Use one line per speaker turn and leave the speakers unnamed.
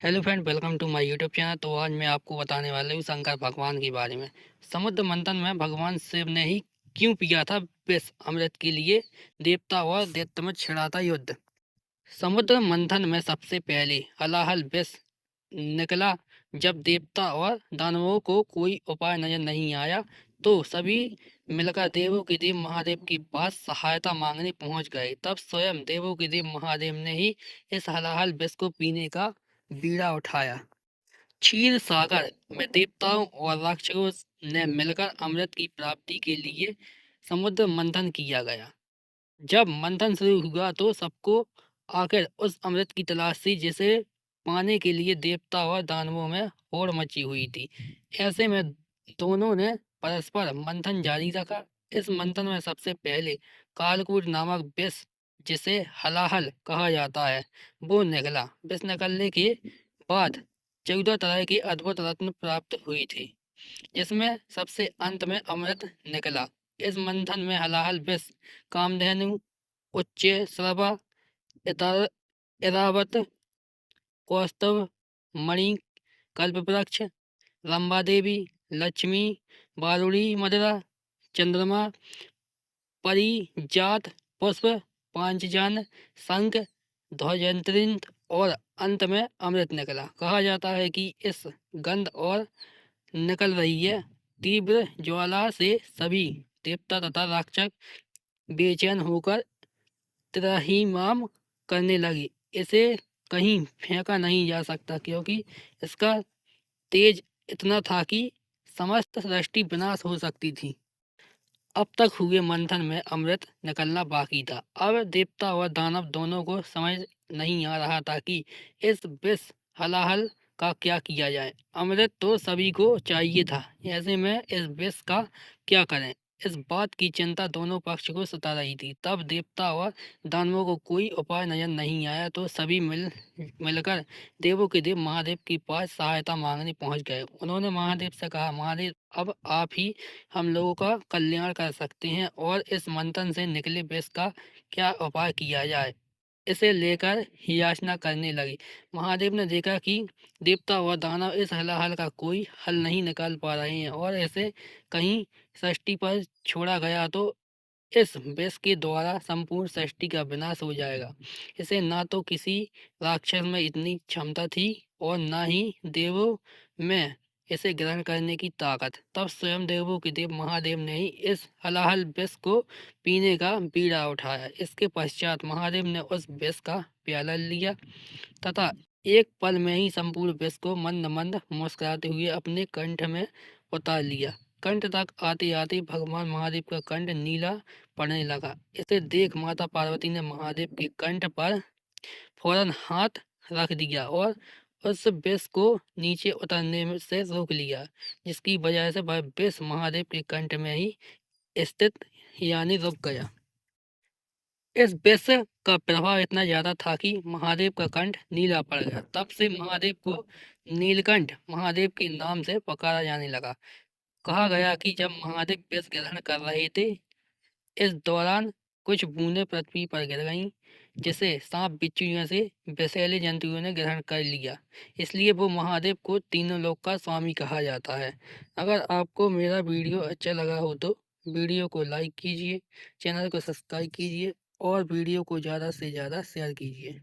Hello friend, welcome to my YouTube channel. तो आज मैं आपको बताने वाला हूँ शंकर भगवान के बारे में। समुद्र मंथन में भगवान शिव ने ही क्यों पिया था विष अमृत के लिए देवता और दैत्य में छिड़ा था युद्ध। समुद्र मंथन में सबसे पहले हलाहल विष निकला। जब देवता और दानवों को कोई उपाय नजर नहीं आया तो सभी मिलकर देवों के देव महादेव के पास सहायता मांगने पहुंच गए। तब स्वयं देवों के देव महादेव ने ही इस हलाहल विष को पीने का बीड़ा उठाया। क्षीर सागर में देवताओं और राक्षसों ने मिलकर अमृत की प्राप्ति के लिए समुद्र मंथन किया गया। जब मंथन शुरू हुआ तो सबको आखिर उस अमृत की तलाश थी जिसे पाने के लिए देवता और दानवों में होड़ मची हुई थी। ऐसे में दोनों ने परस्पर मंथन जारी रखा। इस मंथन में सबसे पहले कालकूट नामक विष, जिसे हलाहल कहा जाता है, वो निकला। विष निकलने के बाद 14 तरह के अद्भुत रत्न प्राप्त हुई थी, जिसमें सबसे अंत में अमृत निकला। इस मंथन में हलाहल विष कामधेनु, उच्च श्रवा, इरावत, कौस्तभ, मणि, कल्पवृक्ष, रंबा देवी, लक्ष्मी, बारुड़ी मदिरा, चंद्रमा, परिजात, पुष्प, पांचजन्य, शंख, ध्वजंत्रिंत और अंत में अमृत निकला। कहा जाता है कि इस गंध और निकल रही है तीव्र ज्वाला से सभी देवता तथा राक्षस बेचैन होकर त्राहिमाम करने लगे। इसे कहीं फेंका नहीं जा सकता क्योंकि इसका तेज इतना था कि समस्त सृष्टि विनाश हो सकती थी। अब तक हुए मंथन में अमृत निकलना बाकी था। अब देवता और दानव दोनों को समझ नहीं आ रहा था कि इस विष हलाहल का क्या किया जाए। अमृत तो सभी को चाहिए था, ऐसे में इस विष का क्या करें, इस बात की चिंता दोनों पक्ष को सता रही थी। तब देवता और दानवों को कोई उपाय नजर नहीं आया तो सभी मिलकर देवों के देव महादेव के पास सहायता मांगने पहुंच गए। उन्होंने महादेव से कहा, महादेव, अब आप ही हम लोगों का कल्याण कर सकते हैं और इस मंथन से निकले विष का क्या उपाय किया जाए। इसे लेकर याचना करने लगे। महादेव ने देखा कि देवता और दानव इस हलाहल का कोई हल नहीं निकाल पा रहे हैं और इसे कहीं सृष्टि पर छोड़ा गया तो इस विष के द्वारा संपूर्ण सृष्टि का विनाश हो जाएगा। इसे ना तो किसी राक्षस में इतनी क्षमता थी और ना ही देवों में इसे ग्रहण करने की ताकत। तब स्वयं देवों के देव महादेव ने ही इस हलाहल विष को पीने का बीड़ा उठाया। इसके पश्चात महादेव ने उस विष का प्याला लिया तथा एक पल में ही संपूर्ण विष को मंद मंद मुस्कुराते हुए अपने कंठ में उतार लिया। कंठ तक आते आते भगवान महादेव का कंठ नीला पड़ने लगा। इसे देख माता पार्वती ने महादेव के कंठ पर फौरन हाथ रख दिया और उस विष को नीचे उतरने से रोक लिया, जिसकी वजह से वह विष महादेव के कंठ में ही स्थित यानी रुक गया। इस विष का प्रभाव इतना ज्यादा था कि महादेव का कंठ नीला पड़ गया। तब से महादेव को नीलकंठ महादेव के नाम से पुकारा जाने लगा। कहा गया कि जब महादेव विष ग्रहण कर रहे थे, इस दौरान कुछ बूंदें पृथ्वी पर गिर गईं, जिसे सांप बिच्छू से विषैले जंतुओं ने ग्रहण कर लिया। इसलिए वो महादेव को तीनों लोक का स्वामी कहा जाता है। अगर आपको मेरा वीडियो अच्छा लगा हो तो वीडियो को लाइक कीजिए, चैनल को सब्सक्राइब कीजिए और वीडियो को ज़्यादा से ज़्यादा शेयर कीजिए।